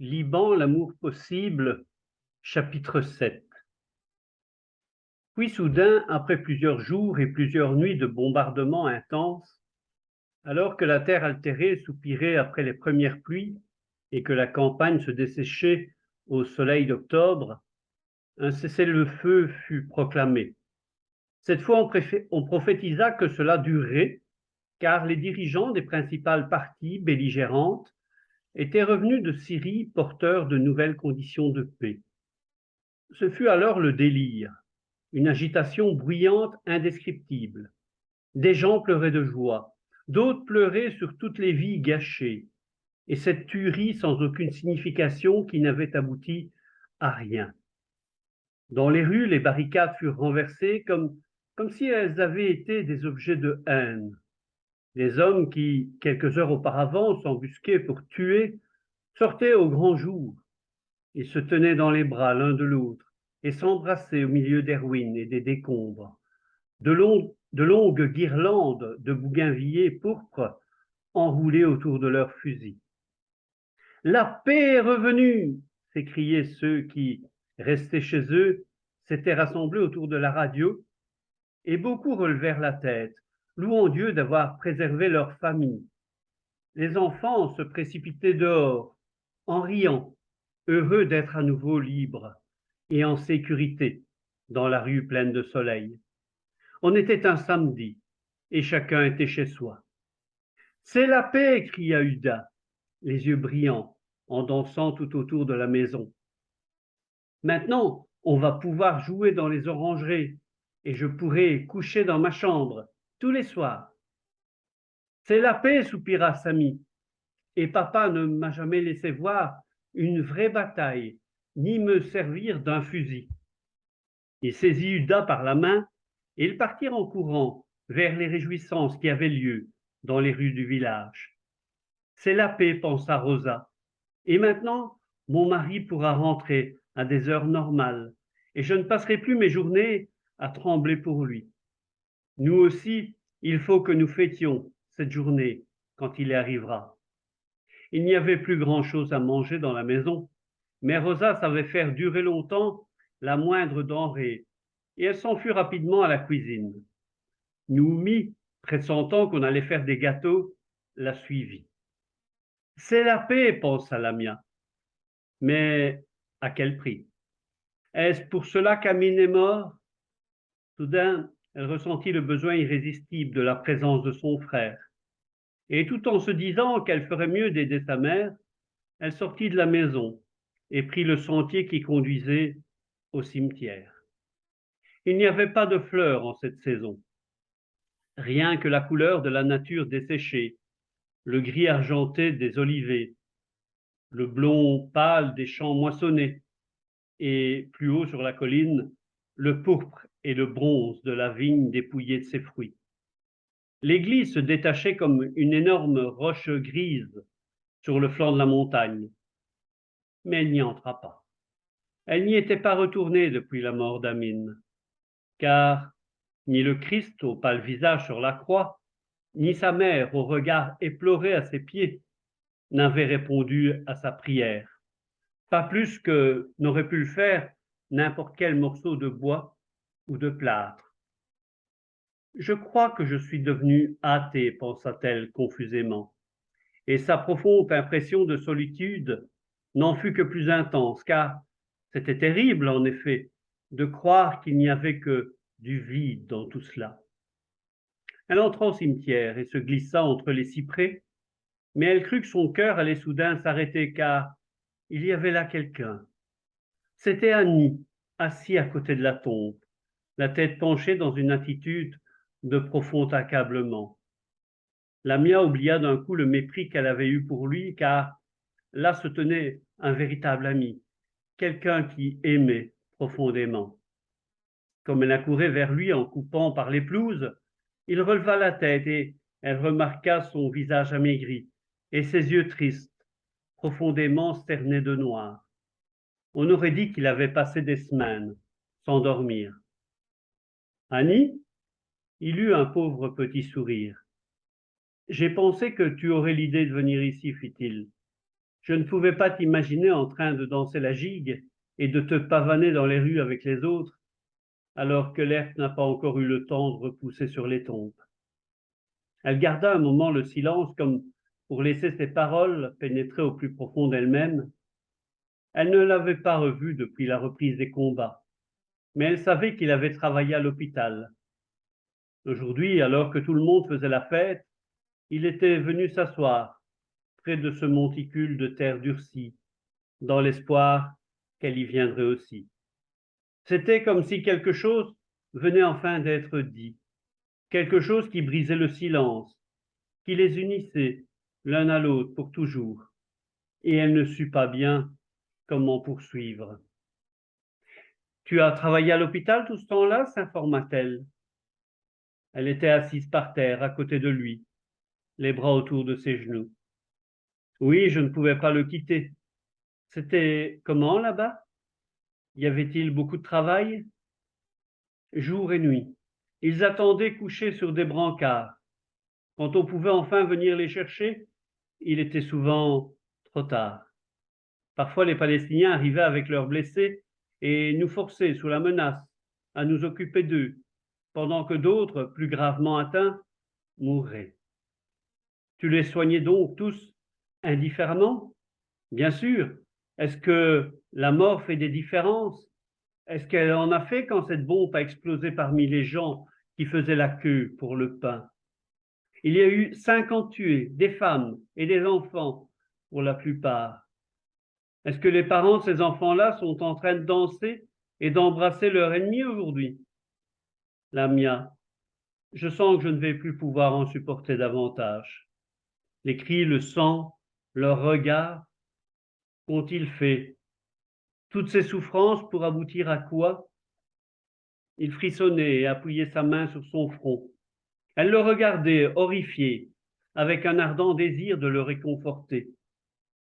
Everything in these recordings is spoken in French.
Liban, l'amour possible, chapitre 7. Puis soudain, après plusieurs jours et plusieurs nuits de bombardements intenses, alors que la terre altérée soupirait après les premières pluies et que la campagne se desséchait au soleil d'octobre, un cessez-le-feu fut proclamé. Cette fois, on prophétisa que cela durerait, car les dirigeants des principales parties belligérantes étaient revenus de Syrie porteurs de nouvelles conditions de paix. Ce fut alors le délire, une agitation bruyante indescriptible. Des gens pleuraient de joie, d'autres pleuraient sur toutes les vies gâchées, et cette tuerie sans aucune signification qui n'avait abouti à rien. Dans les rues, les barricades furent renversées comme si elles avaient été des objets de haine. Les hommes qui, quelques heures auparavant, s'embusquaient pour tuer, sortaient au grand jour. Ils se tenaient dans les bras l'un de l'autre et s'embrassaient au milieu des ruines et des décombres. De longues guirlandes de bougainvilliers pourpres enroulées autour de leurs fusils. La paix est revenue, s'écriaient ceux qui, restés chez eux, s'étaient rassemblés autour de la radio, et beaucoup relevèrent la tête, louant Dieu d'avoir préservé leur famille. Les enfants se précipitaient dehors, en riant, heureux d'être à nouveau libres et en sécurité dans la rue pleine de soleil. On était un samedi et chacun était chez soi. C'est la paix, cria Huda, les yeux brillants, en dansant tout autour de la maison. Maintenant, on va pouvoir jouer dans les orangeries et je pourrai coucher dans ma chambre tous les soirs. C'est la paix, soupira Samy, et papa ne m'a jamais laissé voir une vraie bataille, ni me servir d'un fusil. Il saisit Huda par la main et ils partirent en courant vers les réjouissances qui avaient lieu dans les rues du village. C'est la paix, pensa Rosa. Et maintenant, mon mari pourra rentrer à des heures normales et je ne passerai plus mes journées à trembler pour lui. Nous aussi, il faut que nous fêtions cette journée quand il y arrivera. Il n'y avait plus grand-chose à manger dans la maison, mais Rosa savait faire durer longtemps la moindre denrée, et elle s'enfuit rapidement à la cuisine. Noumi, pressentant qu'on allait faire des gâteaux, la suivit. C'est la paix, pensa Lamia, mais à quel prix? Est-ce pour cela qu'Amine est mort? Soudain, elle ressentit le besoin irrésistible de la présence de son frère, et tout en se disant qu'elle ferait mieux d'aider sa mère, elle sortit de la maison et prit le sentier qui conduisait au cimetière. Il n'y avait pas de fleurs en cette saison, rien que la couleur de la nature desséchée, le gris argenté des olivets, le blond pâle des champs moissonnés, et plus haut sur la colline, le pourpre et le bronze de la vigne dépouillée de ses fruits. L'église se détachait comme une énorme roche grise sur le flanc de la montagne, mais elle n'y entra pas. Elle n'y était pas retournée depuis la mort d'Amine, car ni le Christ au pâle visage sur la croix, ni sa mère au regard éploré à ses pieds n'avaient répondu à sa prière, pas plus que n'aurait pu le faire n'importe quel morceau de bois ou de plâtre. Je crois que je suis devenue athée, pensa-t-elle confusément, et sa profonde impression de solitude n'en fut que plus intense, car c'était terrible, en effet, de croire qu'il n'y avait que du vide dans tout cela. Elle entra au cimetière et se glissa entre les cyprès, mais elle crut que son cœur allait soudain s'arrêter, car il y avait là quelqu'un. C'était Annie, assis à côté de la tombe, la tête penchée dans une attitude de profond accablement. Lamia oublia d'un coup le mépris qu'elle avait eu pour lui, car là se tenait un véritable ami, quelqu'un qui aimait profondément. Comme elle accourait vers lui en coupant par les pelouses, il releva la tête et elle remarqua son visage amaigri et ses yeux tristes, profondément cernés de noir. On aurait dit qu'il avait passé des semaines sans dormir. Annie, il eut un pauvre petit sourire. J'ai pensé que tu aurais l'idée de venir ici, fit-il. Je ne pouvais pas t'imaginer en train de danser la gigue et de te pavaner dans les rues avec les autres, alors que l'herbe n'a pas encore eu le temps de repousser sur les tombes. Elle garda un moment le silence comme pour laisser ses paroles pénétrer au plus profond d'elle-même. Elle ne l'avait pas revu depuis la reprise des combats, mais elle savait qu'il avait travaillé à l'hôpital. Aujourd'hui, alors que tout le monde faisait la fête, il était venu s'asseoir près de ce monticule de terre durcie, dans l'espoir qu'elle y viendrait aussi. C'était comme si quelque chose venait enfin d'être dit, quelque chose qui brisait le silence, qui les unissait l'un à l'autre pour toujours, et elle ne sut pas bien comment poursuivre. « Tu as travaillé à l'hôpital tout ce temps-là » s'informa-t-elle. Elle était assise par terre, à côté de lui, les bras autour de ses genoux. Oui, je ne pouvais pas le quitter. C'était comment là-bas? Y avait-il beaucoup de travail? Jour et nuit. Ils attendaient couchés sur des brancards. Quand on pouvait enfin venir les chercher, il était souvent trop tard. Parfois, les Palestiniens arrivaient avec leurs blessés et nous forçaient, sous la menace, à nous occuper d'eux, pendant que d'autres, plus gravement atteints, mourraient. Tu les soignais donc tous indifféremment? Bien sûr. Est-ce que la mort fait des différences? Est-ce qu'elle en a fait quand cette bombe a explosé parmi les gens qui faisaient la queue pour le pain? Il y a eu 50 tués, des femmes et des enfants pour la plupart. Est-ce que les parents de ces enfants-là sont en train de danser et d'embrasser leur ennemi aujourd'hui? Lamia, je sens que je ne vais plus pouvoir en supporter davantage. Les cris, le sang, leurs regards, qu'ont-ils fait? Toutes ces souffrances pour aboutir à quoi? Il frissonnait et appuyait sa main sur son front. Elle le regardait, horrifiée, avec un ardent désir de le réconforter,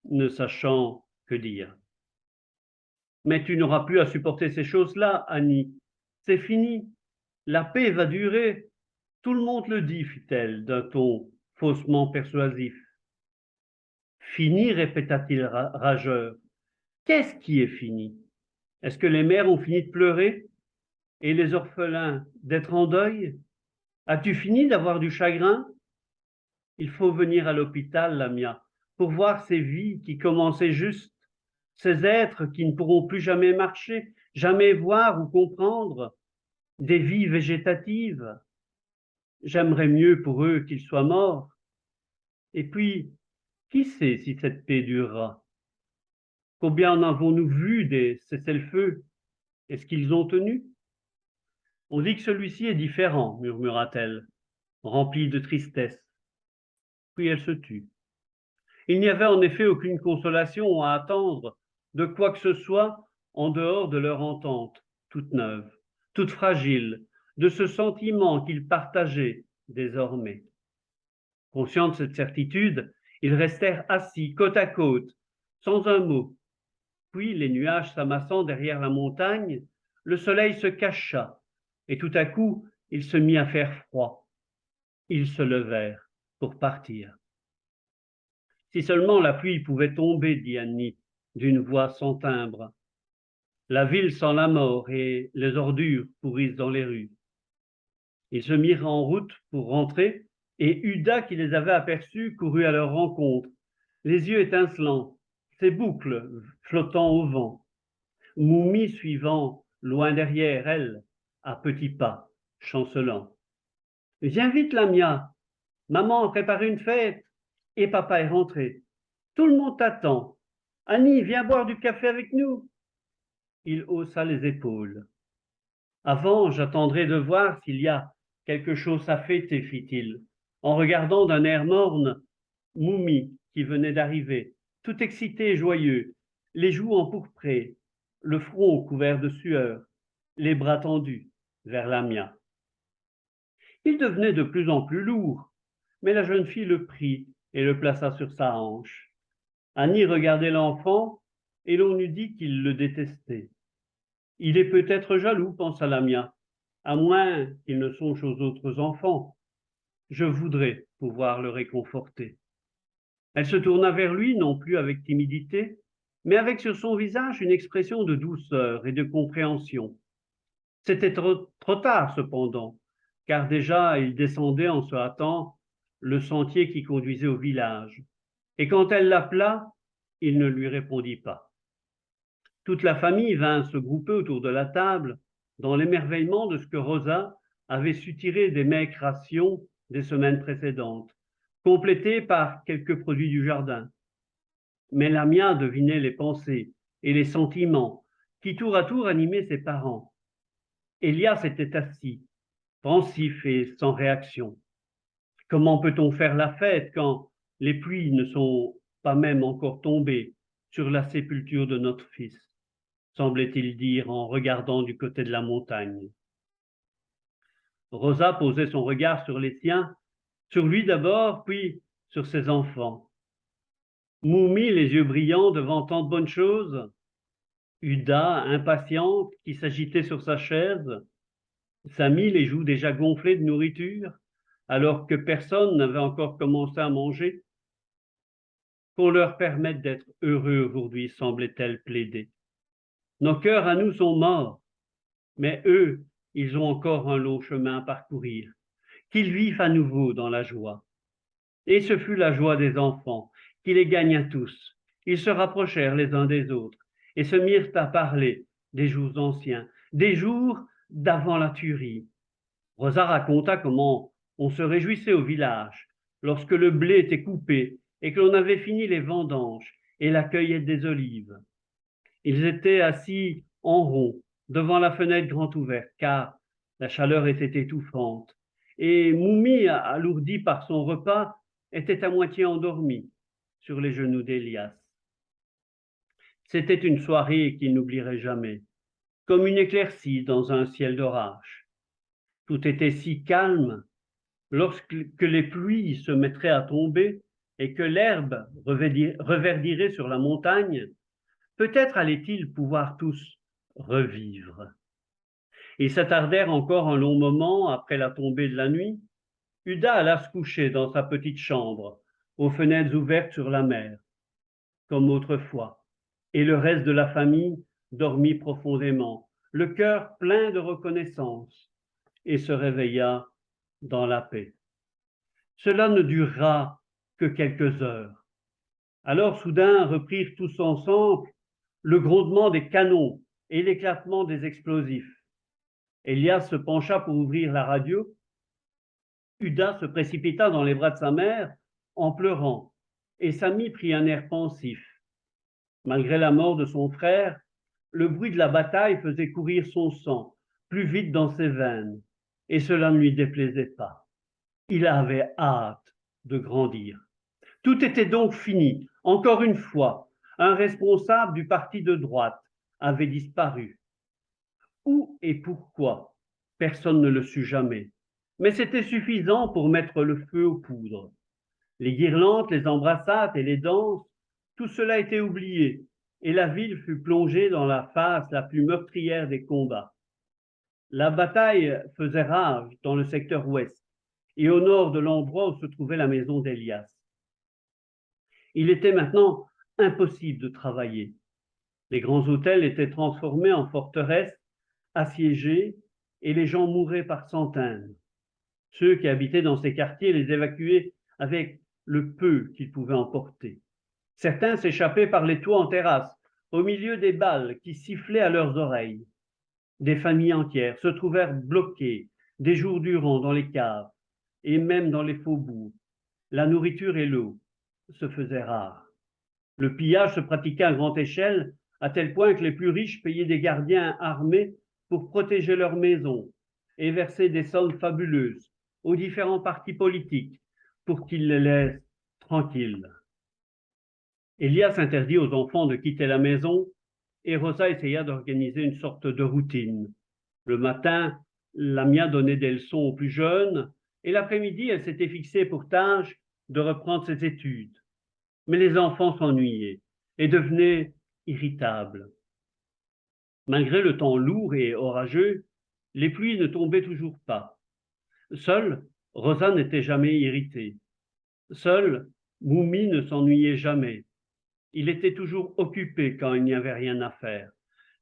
ne sachant que dire. Mais tu n'auras plus à supporter ces choses-là, Annie. C'est fini. La paix va durer. Tout le monde le dit, fit-elle d'un ton faussement persuasif. Fini, répéta-t-il rageur. Qu'est-ce qui est fini? Est-ce que les mères ont fini de pleurer et les orphelins d'être en deuil? As-tu fini d'avoir du chagrin? Il faut venir à l'hôpital, Lamia, pour voir ces vies qui commençaient juste, ces êtres qui ne pourront plus jamais marcher, jamais voir ou comprendre, des vies végétatives. J'aimerais mieux pour eux qu'ils soient morts. Et puis, qui sait si cette paix durera? Combien en avons-nous vu des cessez-le-feu? Est-ce qu'ils ont tenu? On dit que celui-ci est différent, murmura-t-elle, remplie de tristesse. Puis elle se tut. Il n'y avait en effet aucune consolation à attendre de quoi que ce soit en dehors de leur entente, toute neuve, toute fragile, de ce sentiment qu'ils partageaient désormais. Conscients de cette certitude, ils restèrent assis côte à côte, sans un mot. Puis, les nuages s'amassant derrière la montagne, le soleil se cacha, et tout à coup, il se mit à faire froid. Ils se levèrent pour partir. Si seulement la pluie pouvait tomber, dit Annie, d'une voix sans timbre. La ville sent la mort et les ordures pourrissent dans les rues. Ils se mirent en route pour rentrer, et Huda, qui les avait aperçus, courut à leur rencontre, les yeux étincelants, ses boucles flottant au vent. Moumi suivant loin derrière elle, à petits pas, chancelant. « Viens vite, Lamia, maman a préparé une fête et papa est rentré. Tout le monde t'attend. Annie, viens boire du café avec nous. » Il haussa les épaules. « Avant, j'attendrai de voir s'il y a quelque chose à fêter, fit-il, en regardant d'un air morne Moumi qui venait d'arriver, tout excité et joyeux, les joues empourprées, le front couvert de sueur, les bras tendus vers Lamia. Il devenait de plus en plus lourd, mais la jeune fille le prit et le plaça sur sa hanche. Annie regardait l'enfant et l'on eût dit qu'il le détestait. Il est peut-être jaloux, pensa Lamia, à moins qu'il ne songe aux autres enfants. Je voudrais pouvoir le réconforter. Elle se tourna vers lui, non plus avec timidité, mais avec sur son visage une expression de douceur et de compréhension. C'était trop tard cependant, car déjà il descendait en se hâtant le sentier qui conduisait au village, et quand elle l'appela, il ne lui répondit pas. Toute la famille vint se grouper autour de la table, dans l'émerveillement de ce que Rosa avait su tirer des maigres rations des semaines précédentes, complétées par quelques produits du jardin. Mais Lamia devinait les pensées et les sentiments qui tour à tour animaient ses parents. Elias était assis, pensif et sans réaction. Comment peut-on faire la fête quand les pluies ne sont pas même encore tombées sur la sépulture de notre fils, semblait-il dire en regardant du côté de la montagne. Rosa posait son regard sur les siens, sur lui d'abord, puis sur ses enfants. Moumi, les yeux brillants devant tant de bonnes choses, Uda, impatiente, qui s'agitait sur sa chaise, Samy, les joues déjà gonflées de nourriture, alors que personne n'avait encore commencé à manger. Qu'on leur permette d'être heureux aujourd'hui, semblait-elle plaider. Nos cœurs à nous sont morts, mais eux, ils ont encore un long chemin à parcourir. Qu'ils vivent à nouveau dans la joie. Et ce fut la joie des enfants, qui les gagna tous. Ils se rapprochèrent les uns des autres et se mirent à parler des jours anciens, des jours d'avant la tuerie. Rosa raconta comment on se réjouissait au village lorsque le blé était coupé et que l'on avait fini les vendanges et la cueillette des olives. Ils étaient assis en rond devant la fenêtre grande ouverte car la chaleur était étouffante et Moumi, alourdi par son repas, était à moitié endormi sur les genoux d'Elias. C'était une soirée qu'il n'oublierait jamais, comme une éclaircie dans un ciel d'orage. Tout était si calme lorsque les pluies se mettraient à tomber et que l'herbe reverdirait sur la montagne, peut-être allaient-ils pouvoir tous revivre. Ils s'attardèrent encore un long moment après la tombée de la nuit. Uda alla se coucher dans sa petite chambre, aux fenêtres ouvertes sur la mer, comme autrefois, et le reste de la famille dormit profondément, le cœur plein de reconnaissance, et se réveilla dans la paix. Cela ne durera que quelques heures. Alors soudain reprirent tous ensemble le grondement des canons et l'éclatement des explosifs. Elias se pencha pour ouvrir la radio. Uda se précipita dans les bras de sa mère en pleurant, et Samy prit un air pensif. Malgré la mort de son frère, le bruit de la bataille faisait courir son sang plus vite dans ses veines, et cela ne lui déplaisait pas. Il avait hâte de grandir. Tout était donc fini. Encore une fois, un responsable du parti de droite avait disparu. Où et pourquoi? Personne ne le sut jamais. Mais c'était suffisant pour mettre le feu aux poudres. Les guirlandes, les embrassades et les danses, tout cela était oublié, et la ville fut plongée dans la phase la plus meurtrière des combats. La bataille faisait rage dans le secteur ouest et au nord de l'endroit où se trouvait la maison d'Elias. Il était maintenant impossible de travailler. Les grands hôtels étaient transformés en forteresses assiégés et les gens mouraient par centaines. Ceux qui habitaient dans ces quartiers les évacuaient avec le peu qu'ils pouvaient emporter. Certains s'échappaient par les toits en terrasse, au milieu des balles qui sifflaient à leurs oreilles. Des familles entières se trouvèrent bloquées des jours durant dans les caves et même dans les faubourgs. La nourriture et l'eau se faisaient rares. Le pillage se pratiquait à grande échelle, à tel point que les plus riches payaient des gardiens armés pour protéger leurs maisons et verser des sommes fabuleuses aux différents partis politiques pour qu'ils les laissent tranquilles. Elias interdit aux enfants de quitter la maison et Rosa essaya d'organiser une sorte de routine. Le matin, Lamia donnait des leçons aux plus jeunes et l'après-midi, elle s'était fixée pour tâche de reprendre ses études. Mais les enfants s'ennuyaient et devenaient irritables. Malgré le temps lourd et orageux, les pluies ne tombaient toujours pas. Seule, Rosa n'était jamais irritée. Seule, Moumi ne s'ennuyait jamais. Il était toujours occupé quand il n'y avait rien à faire,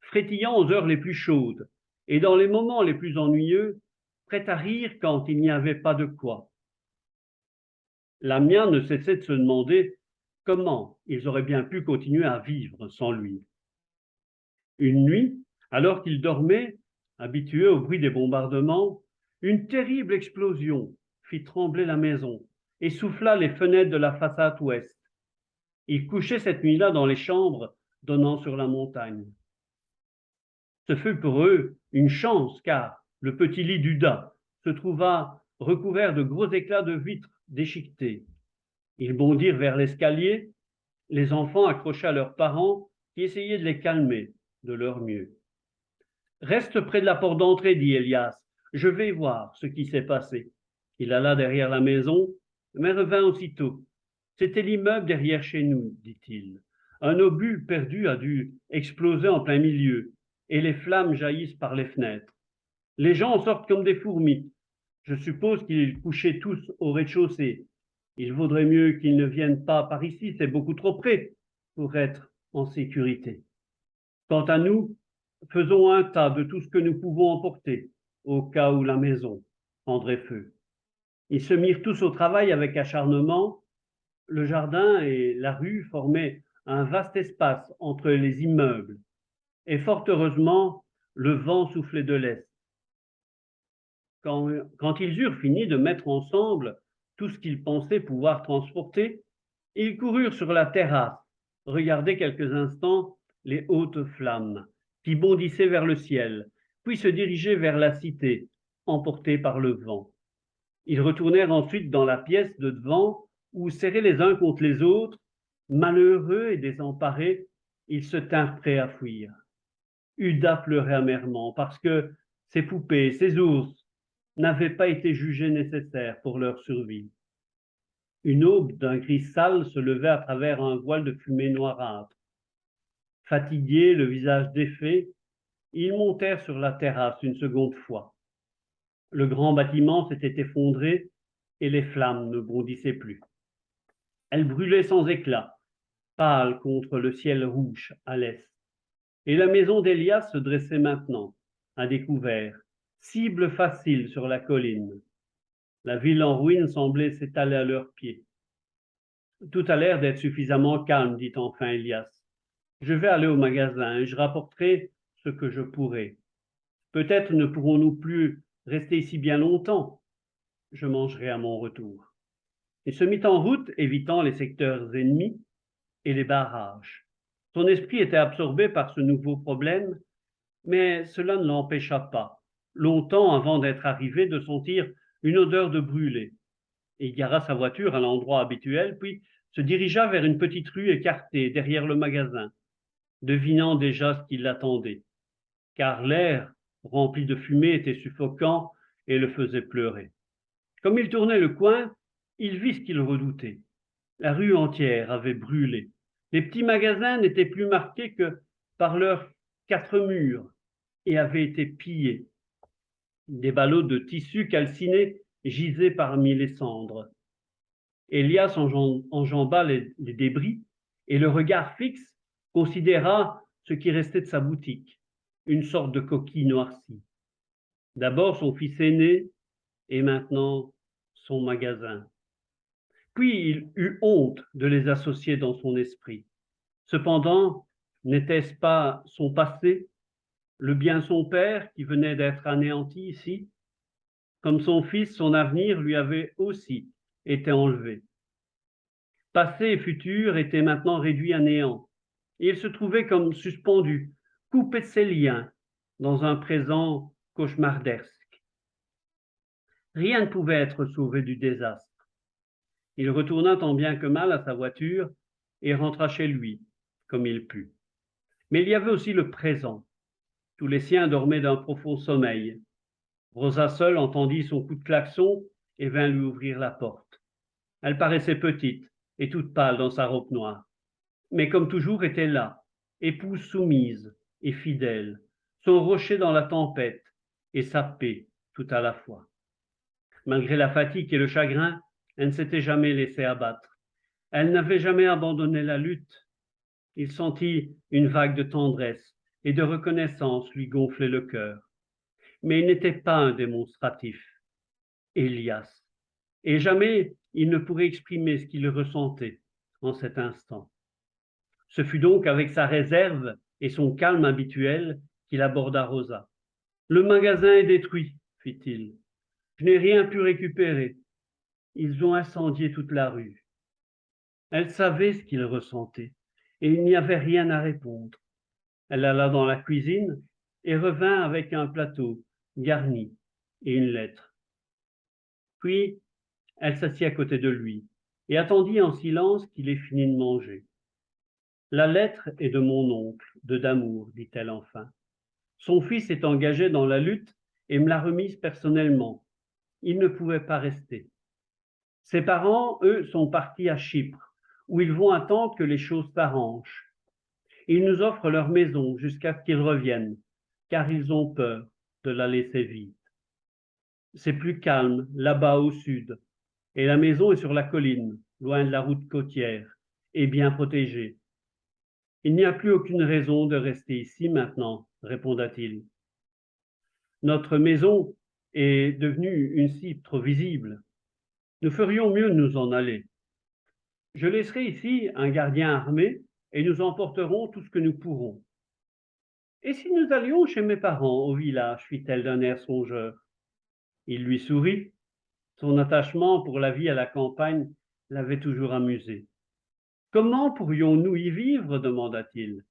frétillant aux heures les plus chaudes et dans les moments les plus ennuyeux, prêt à rire quand il n'y avait pas de quoi. Lamia ne cessait de se demander comment ils auraient bien pu continuer à vivre sans lui. Une nuit, alors qu'il dormait, habitué au bruit des bombardements, une terrible explosion fit trembler la maison et souffla les fenêtres de la façade ouest. Ils couchaient cette nuit-là dans les chambres donnant sur la montagne. Ce fut pour eux une chance, car le petit lit d'Uda se trouva recouvert de gros éclats de vitres déchiquetées. Ils bondirent vers l'escalier, les enfants accrochés à leurs parents qui essayaient de les calmer de leur mieux. « Reste près de la porte d'entrée, dit Elias. Je vais voir ce qui s'est passé. » Il alla derrière la maison, mais revint aussitôt. « C'était l'immeuble derrière chez nous, dit-il. Un obus perdu a dû exploser en plein milieu, et les flammes jaillissent par les fenêtres. Les gens en sortent comme des fourmis. Je suppose qu'ils couchaient tous au rez-de-chaussée. Il vaudrait mieux qu'ils ne viennent pas par ici, c'est beaucoup trop près pour être en sécurité. Quant à nous, faisons un tas de tout ce que nous pouvons emporter, au cas où la maison prendrait feu. » Ils se mirent tous au travail avec acharnement. Le jardin et la rue formaient un vaste espace entre les immeubles, et fort heureusement, le vent soufflait de l'est. Quand ils eurent fini de mettre ensemble tout ce qu'ils pensaient pouvoir transporter, ils coururent sur la terrasse, regarder quelques instants les hautes flammes qui bondissaient vers le ciel, puis se diriger vers la cité, emportés par le vent. Ils retournèrent ensuite dans la pièce de devant, où, serrés les uns contre les autres, malheureux et désemparés, ils se tinrent prêts à fuir. Uda pleurait amèrement parce que ses poupées, ses ours, n'avaient pas été jugés nécessaires pour leur survie. Une aube d'un gris sale se levait à travers un voile de fumée noirâtre. Fatigués, le visage défait, ils montèrent sur la terrasse une seconde fois. Le grand bâtiment s'était effondré et les flammes ne bondissaient plus. Elles brûlaient sans éclat, pâles contre le ciel rouge à l'est. Et la maison d'Elias se dressait maintenant, à découvert, cible facile sur la colline. La ville en ruine semblait s'étaler à leurs pieds. Tout a l'air d'être suffisamment calme, dit enfin Elias. Je vais aller au magasin et je rapporterai ce que je pourrai. Peut-être ne pourrons-nous plus rester ici bien longtemps. Je mangerai à mon retour. Il se mit en route, évitant les secteurs ennemis et les barrages. Son esprit était absorbé par ce nouveau problème, mais cela ne l'empêcha pas, longtemps avant d'être arrivé, de sentir une odeur de brûlé. Il gara sa voiture à l'endroit habituel, puis se dirigea vers une petite rue écartée derrière le magasin, devinant déjà ce qui l'attendait, car l'air rempli de fumée était suffocant et le faisait pleurer. Comme il tournait le coin, il vit ce qu'il redoutait. La rue entière avait brûlé. Les petits magasins n'étaient plus marqués que par leurs 4 murs et avaient été pillés. Des ballots de tissu calcinés gisaient parmi les cendres. Elias enjamba les débris et le regard fixe considéra ce qui restait de sa boutique, une sorte de coquille noircie. D'abord son fils aîné et maintenant son magasin. Puis il eut honte de les associer dans son esprit. Cependant, n'était-ce pas son passé, le bien de son père qui venait d'être anéanti ici? Comme son fils, son avenir lui avait aussi été enlevé. Passé et futur étaient maintenant réduits à néant, et il se trouvait comme suspendu, coupé de ses liens, dans un présent cauchemardesque. Rien ne pouvait être sauvé du désastre. Il retourna tant bien que mal à sa voiture et rentra chez lui, comme il put. Mais il y avait aussi le présent. Tous les siens dormaient d'un profond sommeil. Rosa seule entendit son coup de klaxon et vint lui ouvrir la porte. Elle paraissait petite et toute pâle dans sa robe noire, mais comme toujours était là, épouse soumise et fidèle, son rocher dans la tempête et sa paix tout à la fois. Malgré la fatigue et le chagrin, elle ne s'était jamais laissée abattre. Elle n'avait jamais abandonné la lutte. Il sentit une vague de tendresse et de reconnaissance lui gonfler le cœur. Mais il n'était pas un démonstratif, Élias, et jamais il ne pourrait exprimer ce qu'il ressentait en cet instant. Ce fut donc avec sa réserve et son calme habituel qu'il aborda Rosa. « Le magasin est détruit, fit-il. Je n'ai rien pu récupérer. Ils ont incendié toute la rue. » Elle savait ce qu'il ressentait, et il n'y avait rien à répondre. Elle alla dans la cuisine et revint avec un plateau garni et une lettre. Puis, elle s'assit à côté de lui et attendit en silence qu'il ait fini de manger. « La lettre est de mon oncle, de Damour, dit-elle enfin. Son fils est engagé dans la lutte et me l'a remise personnellement. Il ne pouvait pas rester. Ses parents, eux, sont partis à Chypre, où ils vont attendre que les choses s'arrangent. Ils nous offrent leur maison jusqu'à ce qu'ils reviennent, car ils ont peur de la laisser vide. C'est plus calme là-bas au sud, et la maison est sur la colline, loin de la route côtière, et bien protégée. Il n'y a plus aucune raison de rester ici maintenant, répondit-il. Notre maison est devenue une cible trop visible. Nous ferions mieux de nous en aller. Je laisserai ici un gardien armé et nous emporterons tout ce que nous pourrons. Et si nous allions chez mes parents au village, fit-elle d'un air songeur. Il lui sourit. Son attachement pour la vie à la campagne l'avait toujours amusé. Comment pourrions-nous y vivre, demanda-t-il.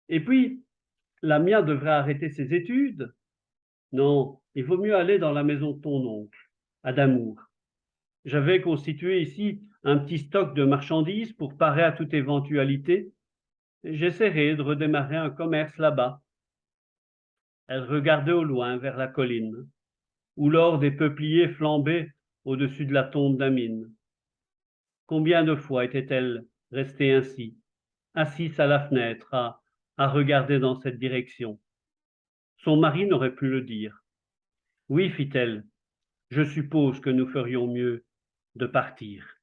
Et puis, Lamia devrait arrêter ses études. Non, il vaut mieux aller dans la maison de ton oncle, à Damour. J'avais constitué ici un petit stock de marchandises pour parer à toute éventualité. J'essaierai de redémarrer un commerce là-bas. Elle regardait au loin vers la colline, où l'or des peupliers flambait au-dessus de la tombe d'Amine. Combien de fois était-elle restée ainsi, assise à la fenêtre, à regarder dans cette direction? Son mari n'aurait pu le dire. Oui, fit-elle, je suppose que nous ferions mieux de partir.